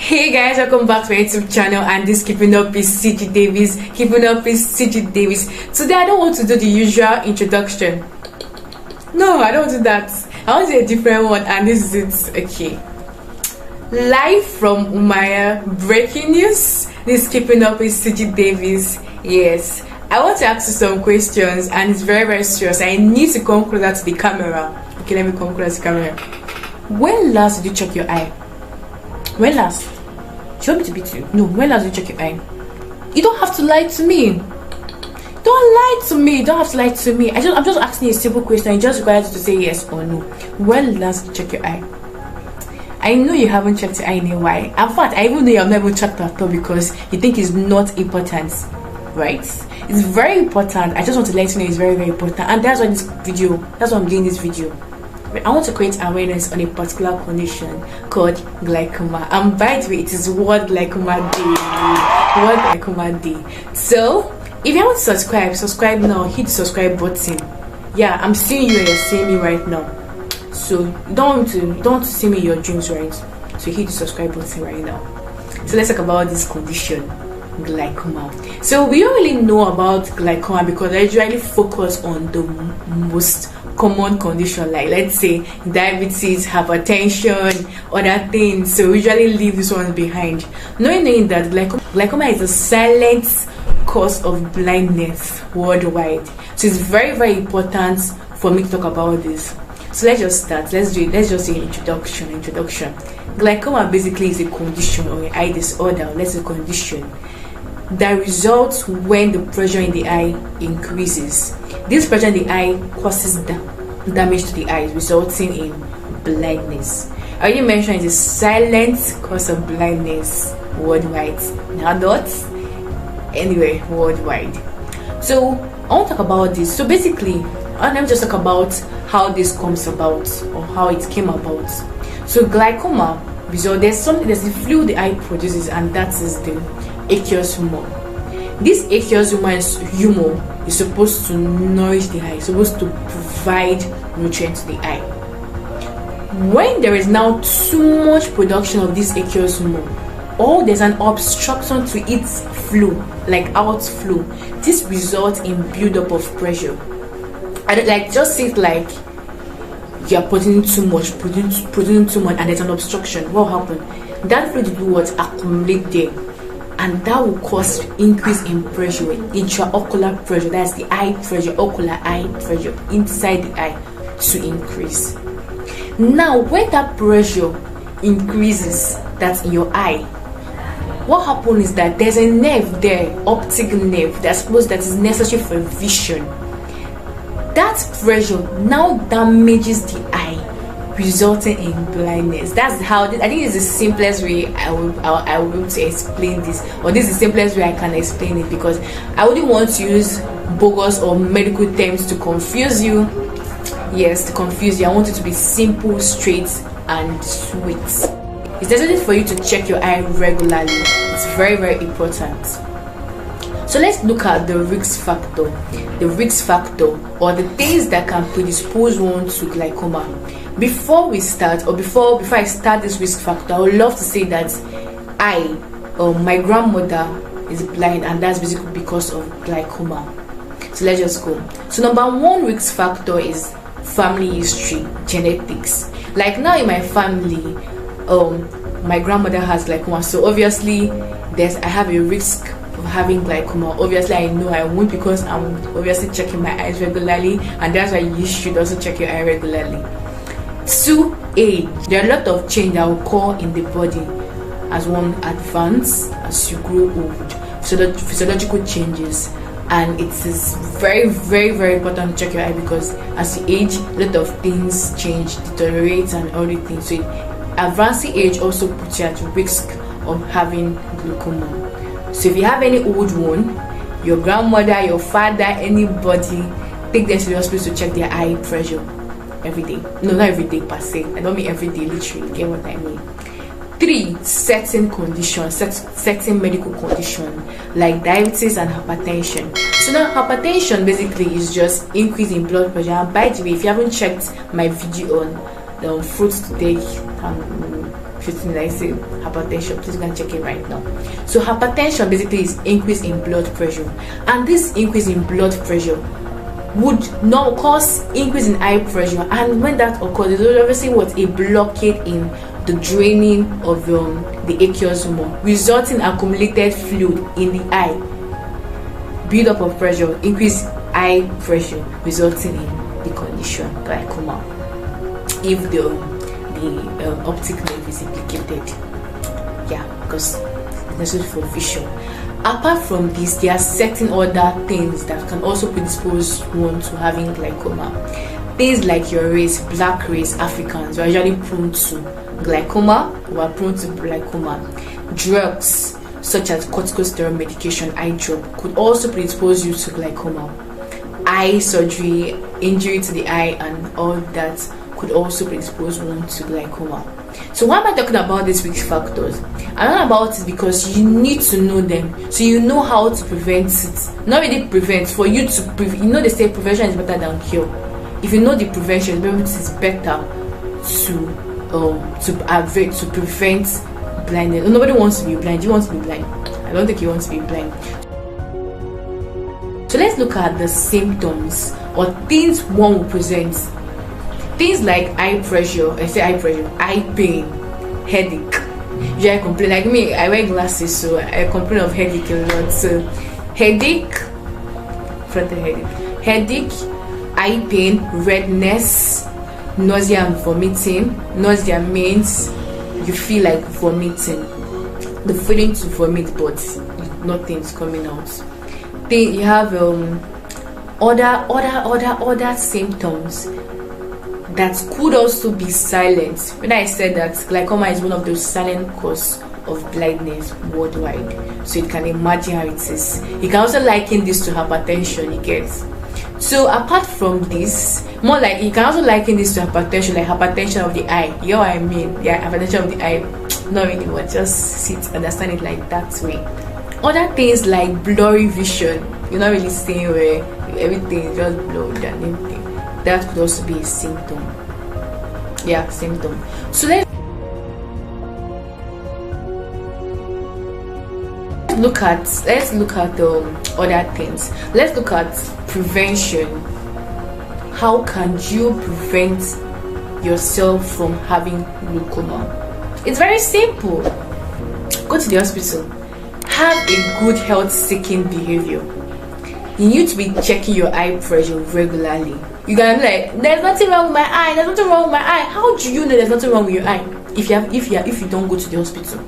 Hey guys, welcome back to my YouTube channel, and this keeping up is CG Davis. Today I don't want to do the usual introduction. No, I don't do that. I want to do a different one, and this is it. Okay. Live from Umaya, breaking news. This keeping up is CG Davis. Yes. I want to ask you some questions, and it's very serious. I need to come closer to the camera. Okay, let me come closer to the camera. When last did you check your eye? When last? Do you want me to beat you? No, when last did you check your eye? You don't have to lie to me. Don't lie to me. You don't have to lie to me. I'm just asking you a simple question. I just require you to say yes or no. When last did you check your eye? I know you haven't checked your eye in a while. In fact, I even know you have never checked at all because you think it's not important, right? It's very important. I just want to let you know it's very important, and that's why I'm doing this video. I want to create awareness on a particular condition called glaucoma. And by the way, it is World Glaucoma Day. So if you haven't subscribe now. Hit the subscribe button. Yeah, I'm seeing you and you're seeing me right now. So you don't want to see me in your dreams, right? So hit the subscribe button right now. So let's talk about this condition, glaucoma. So we don't really know about glaucoma because I usually focus on the most common condition, like let's say diabetes, hypertension, other things. So we usually leave this one behind, knowing that glaucoma is a silent cause of blindness worldwide. So it's very important for me to talk about this. So let's just start. Let's just say introduction. Glaucoma basically is a condition or an eye disorder. Let's say condition that results when the pressure in the eye increases. This pressure in the eye causes damage to the eye, resulting in blindness. I already mentioned it's a silent cause of blindness worldwide. Now adults, anyway, worldwide. So I want to talk about this. So basically, let me just talk about how this comes about or how it came about. So glaucoma there's a fluid the eye produces, and that is the aqueous humour. This aqueous humour is supposed to nourish the eye, supposed to provide nutrients to the eye. When there is now too much production of this aqueous humour, or there's an obstruction to its flow, like outflow, this results in build-up of pressure. And just think like you're putting too much, and there's an obstruction. What happened? That fluid will accumulate there, and that will cause increase in pressure, intraocular pressure. That's the eye pressure, ocular eye pressure inside the eye to increase. Now, when that pressure increases, that's in your eye, what happens is that there's a nerve there, optic nerve, that is necessary for vision. That pressure now damages the eye, resulting in blindness. That's how I think it's the simplest way I will be able to explain this, or this is the simplest way I can explain it, because I wouldn't want to use bogus or medical terms to confuse you. Yes, to confuse you. I want it to be simple, straight, and sweet. It's necessary for you to check your eye regularly. It's very important. So let's look at the risk factor, or the things that can predispose one to glaucoma. Before I start this risk factor, I would love to say that my grandmother is blind, and that's basically because of glaucoma. So let's just go. So number one risk factor is family history, genetics. Like now in my family, my grandmother has glaucoma, so obviously I have a risk of having glaucoma. Obviously I know I won't, because I'm obviously checking my eyes regularly, and that's why you should also check your eye regularly. 2A, there are a lot of change that will occur in the body as one advances, as you grow old, physiological changes, and it is very important to check your eye, because as you age, a lot of things change, deteriorate, and all the things. So advancing age also puts you at risk of having glaucoma. So if you have any old one, your grandmother, your father, anybody, take them to the hospital to check their eye pressure every day. No, not every day per se. I don't mean every day, literally. Get what I mean? 3, certain medical condition like diabetes and hypertension. So now hypertension basically is just increase in blood pressure. And by the way, if you haven't checked my video on fruits to take, like say hypertension, please go and check it right now. So hypertension basically is increase in blood pressure, and this increase in blood pressure would now cause increase in eye pressure, and when that occurs, there's obviously a blockade in the draining of the aqueous humour, resulting in accumulated fluid in the eye, build up of pressure, increase eye pressure, resulting in the condition glaucoma if the optic nerve is implicated. Yeah, because it's necessary for vision. Apart from this, there are certain other things that can also predispose one to having glaucoma. Things like your race, black race, Africans, are usually prone to glaucoma or are prone to glaucoma. Drugs such as corticosteroid medication, eye drop, could also predispose you to glaucoma. Eye surgery, injury to the eye, and all that could also predispose one to glaucoma. So why am I talking about these risk factors? I'm talking about it because you need to know them, so you know how to prevent it. Not really prevent, for you to they say prevention is better than cure. If you know the prevention, maybe it is better to prevent blindness. Nobody wants to be blind. You want to be blind? I don't think you want to be blind. So let's look at the symptoms or things one will present. Things like eye pressure, eye pain, headache. I complain, like me, I wear glasses, so I complain of headache a lot. So headache, eye pain, redness, nausea and vomiting. Nausea means you feel like vomiting, the feeling to vomit, but nothing's coming out. Then you have other symptoms that could also be silent. When I said that glaucoma is one of those silent causes of blindness worldwide, so you can imagine how it is. You can also liken this to hypertension, you get. So apart from this, more like you can also liken this to hypertension, like hypertension of the eye. You know what I mean? Yeah, hypertension of the eye. Not really, but just understand it like that way. Other things like blurry vision, you're not really seeing where everything is just blurred and everything. That could also be a symptom. Yeah, symptom. So let's look at other things. Let's look at prevention. How can you prevent yourself from having glaucoma? It's very simple. Go to the hospital. Have a good health seeking behavior. You need to be checking your eye pressure regularly. You can be like, there's nothing wrong with my eye, there's nothing wrong with my eye. How do you know there's nothing wrong with your eye if you don't go to the hospital?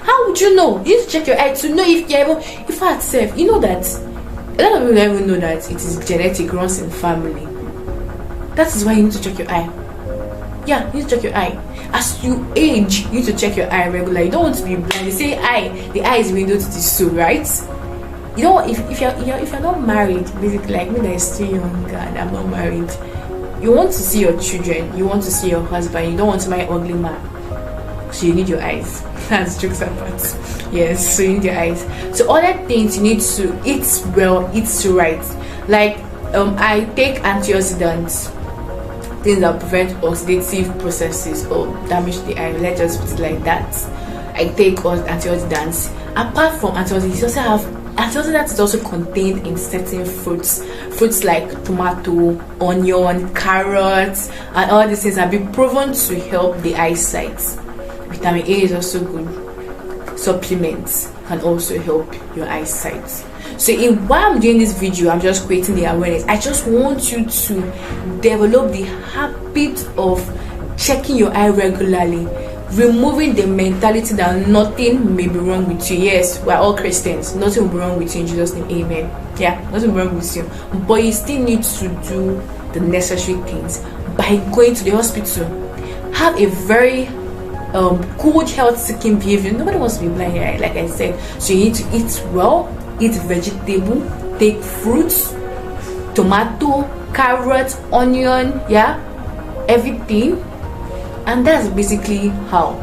How would you know? You need to check your eye to know if you're able. In fact, self, you know that a lot of people don't even know that it is genetic, runs in family. That is why you need to check your eye. Yeah, you need to check your eye. As you age, you need to check your eye regularly. You don't want to be blind. They say the eye is window to the soul, right? You know, if you're not married, basically, like me that is still young and I'm not married, you want to see your children, you want to see your husband, you don't want to marry ugly man, so you need your eyes. That's jokes apart. Yes, so you need your eyes. So other things, you need to eat well, eat right. Like I take antioxidants, things that prevent oxidative processes or damage to the eye. Let's just put it like that. I take antioxidants. Apart from antioxidants, you also have antioxidants is also contained in certain fruits like tomato, onion, carrots, and all these things have been proven to help the eyesight. Vitamin A is also good. Supplements can also help your eyesight. So while I'm doing this video, I'm just creating the awareness. I just want you to develop the habit of checking your eye regularly, removing the mentality that nothing may be wrong with you. Yes, we're all Christians. Nothing will be wrong with you in Jesus' name. Amen. Yeah, nothing will be wrong with you. But you still need to do the necessary things by going to the hospital. Have a very good health seeking behavior. Nobody wants to be blind, right? Like I said. So you need to eat well, eat vegetable, take fruits, tomato, carrot, onion, yeah, everything. And that's basically how.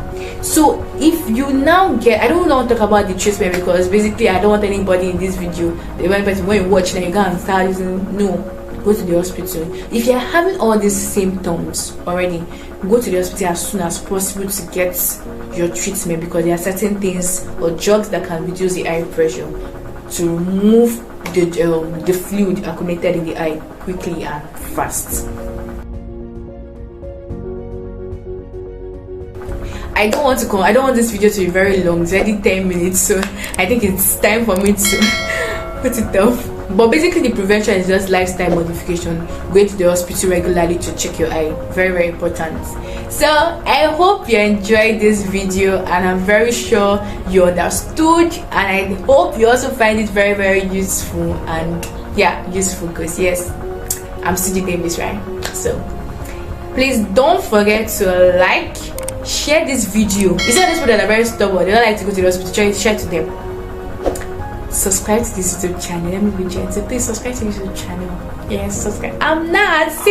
So if you now get, I don't want to talk about the treatment because basically I don't want anybody in this video, the one person when you watch then you go and start using. No, go to the hospital. If you're having all these symptoms already, go to the hospital as soon as possible to get your treatment, because there are certain things or drugs that can reduce the eye pressure to remove the fluid accumulated in the eye quickly and fast. I don't want this video to be very long. It's already 10 minutes, so I think it's time for me to put it off. But basically, the prevention is just lifestyle modification, going to the hospital regularly to check your eye. Very, very important. So I hope you enjoyed this video, and I'm very sure you understood, and I hope you also find it very, very useful. And yeah, useful, because yes, I'm still doing this, right? So please don't forget to like, share this video. You see, these people that are very stubborn, they don't like to go to the hospital. Share to them. Subscribe to this YouTube channel. Let me be gentle. Please subscribe to this YouTube channel. Yes, subscribe. I'm not 600.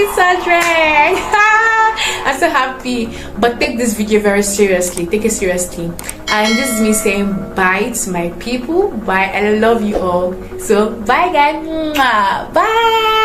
I'm so happy. But take this video very seriously. Take it seriously. And this is me saying bye to my people. Bye. I love you all. So bye, guys. Bye.